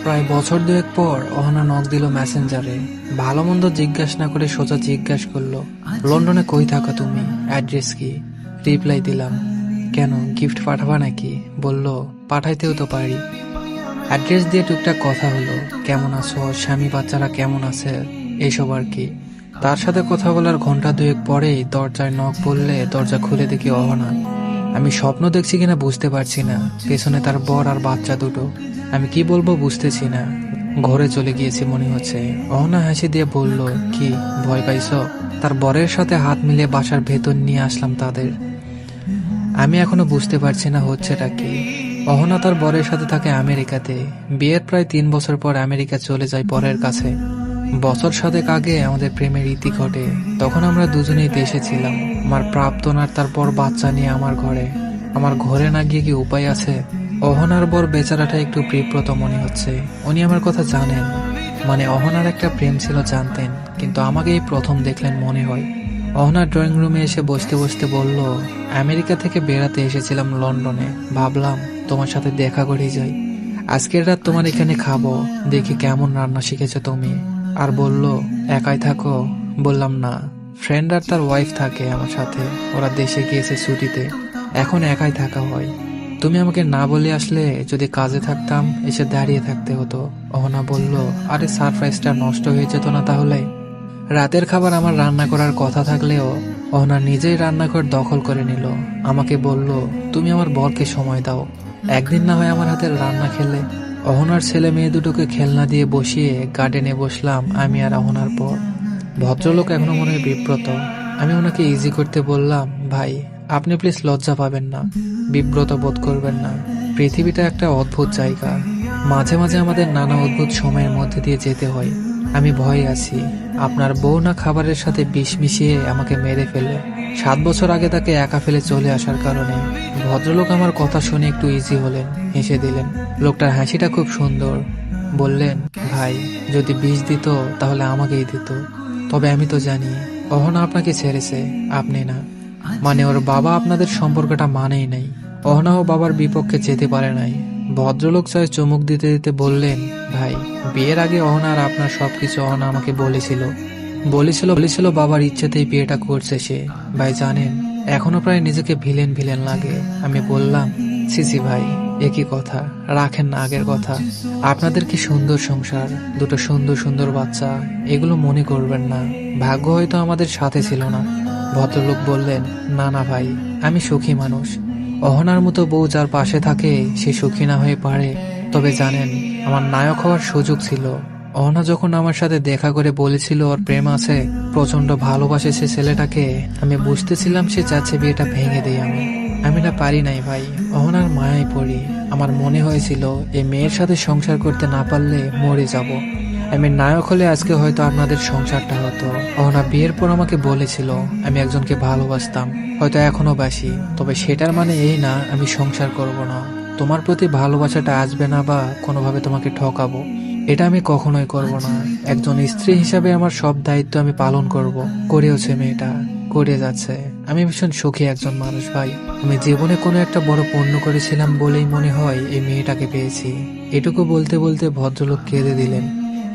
প্রায় বছর দুয়েক পর অহনা নক দিল মেসেঞ্জারে। ভালো মন্দ জিজ্ঞাসা না করে সোজা জিজ্ঞাসা করলো, লন্ডনে কই থাকো তুমি, অ্যাড্রেস কি? রিপ্লাই দিলাম, কেন গিফট পাঠাবা নাকি? বলল, পাঠাইতেও তো পারি। অ্যাড্রেস দিয়ে টুকটাক কথা হলো, কেমন আছো, স্বামী বাচ্চারা কেমন আছে, এইসব আর কি। তার সাথে কথা বলার ঘন্টা দুয়েক পরেই দরজায় নক পড়লে দরজা খুলে দেখি অহনা। আমি স্বপ্ন দেখছি কিনা বুঝতে পারছি না, পেছনে তার বর আর বাচ্চা দুটো। আমি কি বলবো বুঝতেছি না, ঘরে চলে গিয়েছি মনে হচ্ছে। অহনা হাসি দিয়ে বলল, কি ভয় পাইছ? তার বরের সাথে হাত মিলিয়ে বাসার ভেতর নিয়ে আসলাম তাদের। আমি এখনো বুঝতে পারছি না হচ্ছেটা কি। অহনা তার বরের সাথে থাকে আমেরিকাতে। বিয়ের প্রায় 3 বছর পর আমেরিকা চলে যায় বরের কাছে। বছর সাতেক আগে আমাদের প্রেমের ইতি ঘটে। তখন আমরা দুজনেই দেশে ছিলাম। আমার প্রাক্তন আর তারপর বাচ্চা নিয়ে আমার ঘরে না গিয়ে কি উপায় আছে? অহনার বর বেচারাটা একটু বিব্রত মনে হচ্ছে। উনি আমার কথা জানেন, মানে অহনার একটা প্রেম ছিল জানতেন, কিন্তু আমাকে এই প্রথম দেখলেন মনে হয়। অহনার ড্রয়িং রুমে এসে বসতে বসতে বলল, আমেরিকা থেকে বেড়াতে এসেছিলাম লন্ডনে, ভাবলাম তোমার সাথে দেখা করেই যাই। আজকের রাত তোমার এখানে খাবো, দেখি কেমন রান্না শিখেছো তুমি। আর বলল, একাই থাকো? বললাম না, ফ্রেন্ড আর তার ওয়াইফ থাকে আমার সাথে, ওরা দেশে গিয়েছে ছুটিতে, এখন একাই থাকা হয়। তুমি আমাকে না বলে আসলে, যদি কাজে থাকতাম এসে দাঁড়িয়ে থাকতে হতো। অহনা বলল, আরে সারপ্রাইজটা নষ্ট হয়ে যেত না তাহলে? রাতের খাবার আমার রান্না করার কথা থাকলেও অহনা নিজেই রান্নাঘর দখল করে নিল। আমাকে বলল, তুমি আমার বরকে সময় দাও, একদিন না হয় আমার হাতের রান্না খেলে। অহনার ছেলে মেয়ে দুটোকে খেলনা দিয়ে বসিয়ে গার্ডেনে বসলাম আমি আর অহনার পর। ভদ্রলোক এখনো মনে হয় বিব্রত। আমি ওনাকে ইজি করতে বললাম, ভাই আপনি প্লিজ লজ্জা পাবেন না, বিব্রত বোধ করবেন না। পৃথিবীটা একটা অদ্ভুত জায়গা, মাঝে মাঝে আমাদের নানা অদ্ভুত সময়ের মধ্যে দিয়ে যেতে হয়। আমি ভয়ে আছি, আপনার বউ না খাবারের সাথে বিষ মিশিয়ে আমাকে মেরে ফেলে। 7 বছর আগে তাকে একা ফেলে চলে আসার কারণে। ভদ্রলোক আমার কথা শুনে একটু ইজি হলেন, হেসে দিলেন। লোকটার হাসিটা খুব সুন্দর। বললেন, ভাই যদি বিষ দিত তাহলে আমাকেই দিত। তবে আমি তো জানি অহনা আপনাকে ছেড়েছে, আপনি না। মানে ওর বাবা আপনাদের সম্পর্কটা মানেই নাই। অহনাও বাবার বিপক্ষে যেতে পারে নাই। ভদ্রলোক চায় চমক দিতে দিতে বললেন, ভাই বিয়ের আগে অহনা আর আপনার সবকিছু অহনা আমাকে বলেছিল বাবার ইচ্ছেতেই বিয়েটা করছে সে। ভাই জানেন, এখনো প্রায় নিজেকে ভিলেন ভিলেন লাগে। আমি বললাম, সিসি ভাই একই কথা, রাখেন না আগের কথা। আপনাদের কি সুন্দর সংসার, দুটো সুন্দর সুন্দর বাচ্চা, এগুলো মনে করবেন না। ভাগ্য হয়তো আমাদের সাথে ছিল না। ভদ্রলোক বললেন, না না ভাই, আমি সুখী মানুষ। অহনার মতো বউ যার পাশে থাকে সে সুখী না হয়ে পারে। তবে জানেন, আমার নায়ক হওয়ার সুযোগ ছিল। অহনা যখন আমার সাথে দেখা করে বলেছিল ওর প্রেম আছে, প্রচন্ড ভালোবাসে সে ছেলেটাকে, আমি বুঝতেছিলাম সে চাচ্ছে বিয়েটা ভেঙে দেই আমি না পারি নাই ভাই, অহনার মায়ায় পড়ি। আমার মনে হয়েছিল এই মেয়ের সাথে সংসার করতে না পারলে মরে যাব। আমি নায়ক হলে আজকে হয়তো আপনাদের সংসারটা হতো। অহনা বিয়ের পর আমাকে বলেছিল আমি একজনকে ভালোবাসতাম, হয়তো এখনো বাসি, তবে সেটার মানে এই না আমি সংসার করব না। তোমার প্রতি ভালোবাসাটা আসবে না বা কোনোভাবে তোমাকে ঠকাবো, এটা আমি কখনোই করব না। একজন স্ত্রী হিসাবে আমার সব দায়িত্ব আমি পালন করব। করেওছে মেয়েটা, করে যাচ্ছে। আমি ভীষণ সুখী একজন মানুষ ভাই। আমি জীবনে কোনো একটা বড় পুণ্য করেছিলাম বলেই মনে হয় এই মেয়েটাকে পেয়েছি। এটুকু বলতে বলতে ভদ্রলোক কেঁদে দিলেন।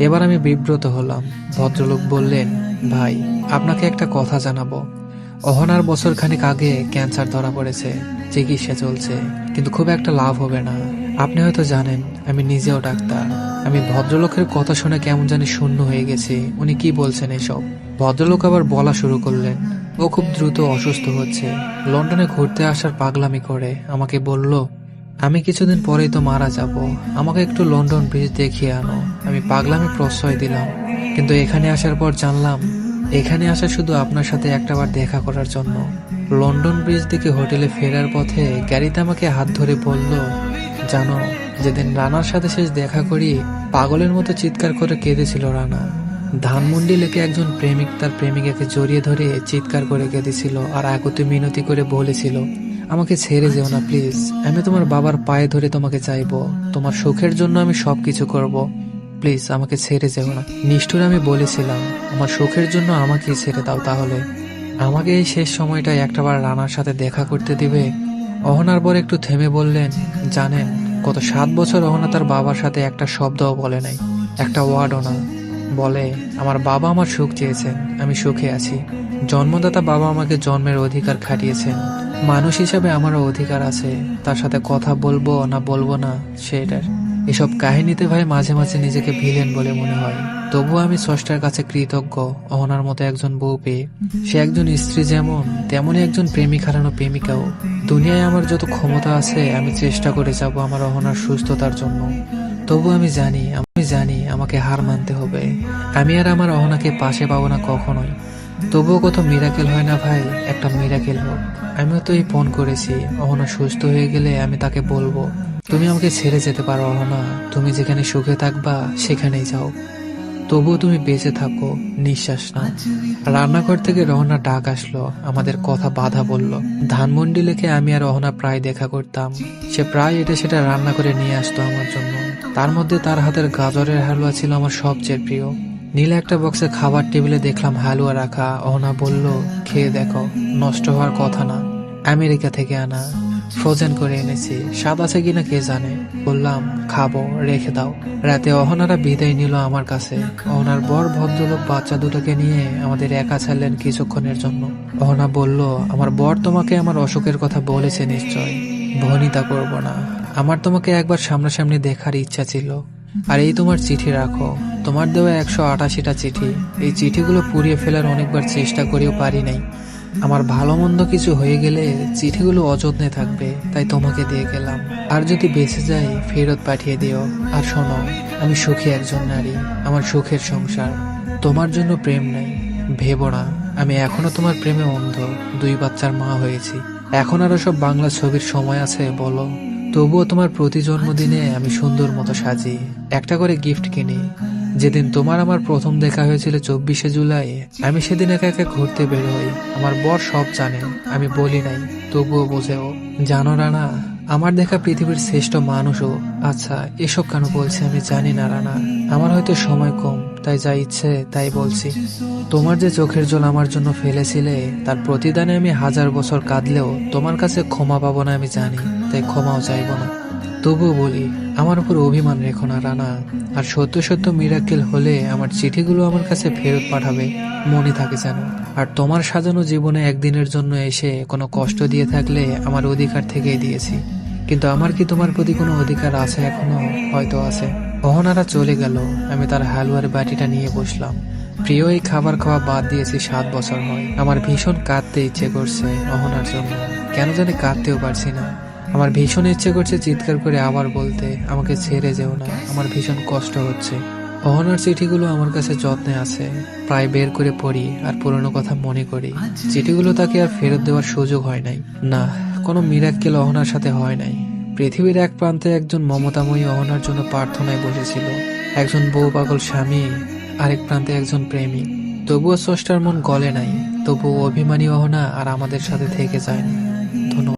এবার আমি বিব্রত হলাম। ভদ্রলোক বললেন, ভাই আপনাকে একটা কথা জানাবো। অহনার বছরখানেক আগে ক্যান্সার ধরা পড়েছে, চিকিৎসা চলছে, কিন্তু খুব একটা লাভ হবে না। আপনি হয়তো জানেন আমি নিজেও ডাক্তার। আমি ভদ্রলোকের কথা শুনে কেমন জানি শূন্য হয়ে গেছি। উনি কি বলছেন এসব? ভদ্রলোক আবার বলা শুরু করলেন, ও খুব দ্রুত অসুস্থ হচ্ছে, লন্ডনে ঘুরতে আসার পাগলামি করে। আমাকে বলল, আমি কিছুদিন পরেই তো মারা যাব, আমাকে একটু লন্ডন ব্রিজ দেখিয়ে আনো। আমি পাগলামি প্রশ্রয় দিলাম, কিন্তু এখানে আসার পর জানলাম এখানে আসা শুধু আপনার সাথে একটাবার দেখা করার জন্য। লন্ডন ব্রিজ থেকে হোটেলে ফেরার পথে গাড়িতে আমাকে হাত ধরে বলল, জানো যেদিন রানার সাথে শেষ দেখা করি পাগলের মতো চিৎকার করে কেঁদেছিল রানা। ধানমন্ডি লেকে একজন প্রেমিক তার প্রেমিকাকে জড়িয়ে ধরে চিৎকার করে কেঁদেছিল আর আকুতি মিনতি করে বলেছিল, আমাকে ছেড়ে যেও না প্লিজ, আমি তোমার বাবার পায়ে ধরে তোমাকে চাইবো, তোমার সুখের জন্য আমি সবকিছু করব, প্লিজ আমাকে ছেড়ে যেও না। নিষ্ঠুর আমি বলেছিলাম, আমার সুখের জন্য আমাকেই ছেড়ে দাও তাহলে। আমাকে এই শেষ সময়টায় একটাবার রানার সাথে দেখা করতে দিবে? অহনার বর একটু থেমে বললেন, জানেন গত 7 বছর অহনা তার বাবার সাথে একটা শব্দও বলে নাই, একটা ওয়ার্ডও না। বলে, আমার বাবা আমার সুখ চেয়েছেন, আমি সুখে আছি। জন্মদাতা বাবা আমাকে জন্মের অধিকার খাটিয়েছেন, মানুষ হিসাবে আমারও অধিকার আছে। তার সাথে কথা বলবো না বলবো না সেটার। এসব কাহিনীতে ভাই মাঝে মাঝে নিজেকে ভিলেন বলে মনে হয়। তবুও আমি স্রষ্টার কাছে কৃতজ্ঞ অহনার মতো একজন বউ পেয়ে। সে একজন স্ত্রী যেমন, তেমনি একজন প্রেমিক হারানো প্রেমিকাও। দুনিয়ায় আমার যত ক্ষমতা আছে আমি চেষ্টা করে যাব আমার অহনার সুস্থতার জন্য। তবু আমি জানি আমাকে হার মানতে হবে। আমি আর আমার অহনাকে পাশে পাবো না কখনোই। তবুও কত মিরাকেল হয় না ভাই, একটা মিরাকেল হোক। আমিও তো এই ফোন করেছি, অহনা সুস্থ হয়ে গেলে আমি তাকে বলবো, তুমি আমাকে ছেড়ে যেতে পারো অহনা, তুমি যেখানে সুখে থাকবা সেখানেই যাও। তবুও তুমি বেঁচে থাকো, নিঃশ্বাস নাও। রান্নাঘর থেকে রহনা ডাক আসলো, আমাদের কথা বাধা বলল। ধানমন্ডি লেকে আমি আর রহনা প্রায় দেখা করতাম। সে প্রায় এটা সেটা রান্না করে নিয়ে আসতো আমার জন্য। তার মধ্যে তার হাতের গাজরের হালুয়া ছিল আমার সবচেয়ে প্রিয়। নীলা একটা বক্সে খাবার টেবিলে দেখলাম হালুয়া রাখা। অহনা বলল, খেয়ে দেখো, নষ্ট হওয়ার কথা না, আমেরিকা থেকে আনা, ফ্রোজেন করে এনেছি, স্বাদ আছে কিনা কে জানে। বললাম, খাবো, রেখে দাও। রাতে অহনারা বিদায় নিল আমার কাছে। অহনার বর ভদ্রলোক বাচ্চা দুটোকে নিয়ে আমাদের একা ছাড়লেন কিছুক্ষণের জন্য। অহনা বলল, আমার বর তোমাকে আমার অসুখের কথা বলেছে নিশ্চয়। ভনিতা করব না, আমার তোমাকে একবার সামনাসামনি দেখার ইচ্ছা ছিল। আর এই তোমার চিঠি রাখো, তোমার দেওয়া 188টা চিঠি। এই চিঠিগুলো পুড়িয়ে ফেলার অনেকবার চেষ্টা করেও পারি নাই। আমার ভালো মন্দ কিছু হয়ে গেলে চিঠিগুলো অযত্নে থাকবে, তাই তোমাকে দিয়ে গেলাম। আর যদি বেঁচে যাই ফেরত পাঠিয়ে দিও। আর শোনো, আমি সুখী একজন নারী, আমার সুখের সংসার। তোমার জন্য প্রেম নাই, ভেবো না। আমি এখনো তোমার প্রেমে অন্ধ, 2 বাচ্চার মা হয়েছি। এখন আরো সব বাংলা ছবির সময় আছে বলো? তবুও তোমার প্রতি জন্মদিনে আমি সুন্দর মতো সাজি, একটা করে গিফট কিনি। যেদিন তোমার আমার প্রথম দেখা হয়েছিল 24শে জুলাই, আমি সেদিন একা একা ঘুরতে বের হই। আমার বর সব জানে, আমি বলি নাই, তবুও বোঝেও। জানো রানা, আমার দেখা পৃথিবীর শ্রেষ্ঠ মানুষও। আচ্ছা, এসব কেন বলছি আমি জানি না রানা, আমার হয়তো সময় কম, তাই যা ইচ্ছে তাই বলছি। তোমার যে চোখের জল আমার জন্য ফেলেছিলে, তার প্রতিদানে আমি 1000 বছর কাঁদলেও তোমার কাছে ক্ষমা পাবো না আমি জানি, তাই ক্ষমাও চাইবো না। তবুও বলি, আমার উপর অভিমান রেখো না রানা। আর সত্য সত্য মিরাকেল হলে আমার চিঠিগুলো আমার কাছে ফেরত পাঠাবে, মনে থাকে যেন। আর তোমার সাজানো জীবনে একদিনের জন্য এসে কোনো কষ্ট দিয়ে থাকলে আমার অধিকার থেকেই দিয়েছি। কিন্তু আমার কি তোমার প্রতি কোনো অধিকার আছে এখনো? হয়তো আছে। অহনারা চলে গেল, আমি তার হালুয়ার বাটিটা নিয়ে বসলাম। প্রিয় এই খাবার খাওয়া বাদ দিয়েছি 7 বছর হয়। আমার ভীষণ কাঁদতে ইচ্ছে করছে অহনার জন্য, কেন জানি কাঁদতেও পারছি না। আমার ভীষণ ইচ্ছে করছে চিৎকার করে আবার বলতে, আমাকে ছেড়ে যেও না, আমার ভীষণ কষ্ট হচ্ছে। অহনার চিঠিগুলো আমার কাছে যত্নে আছে, প্রায় বের করে পড়ি আর পুরনো কথা মনে করি। চিঠিগুলো তাকে আর ফেরত দেওয়ার সুযোগ হয় নাই। না, কোনো মিরাক্কেল অহনার সাথে হয় নাই। পৃথিবীর এক প্রান্তে একজন মমতাময়ী অহনার জন্য প্রার্থনায় বসেছিল, একজন বউ পাগল স্বামী, আরেক প্রান্তে একজন প্রেমিক। তবুও স্রষ্টার মন গলে নাই, তবুও অভিমানী অহনা আর আমাদের সাথে থেকে যায়নি।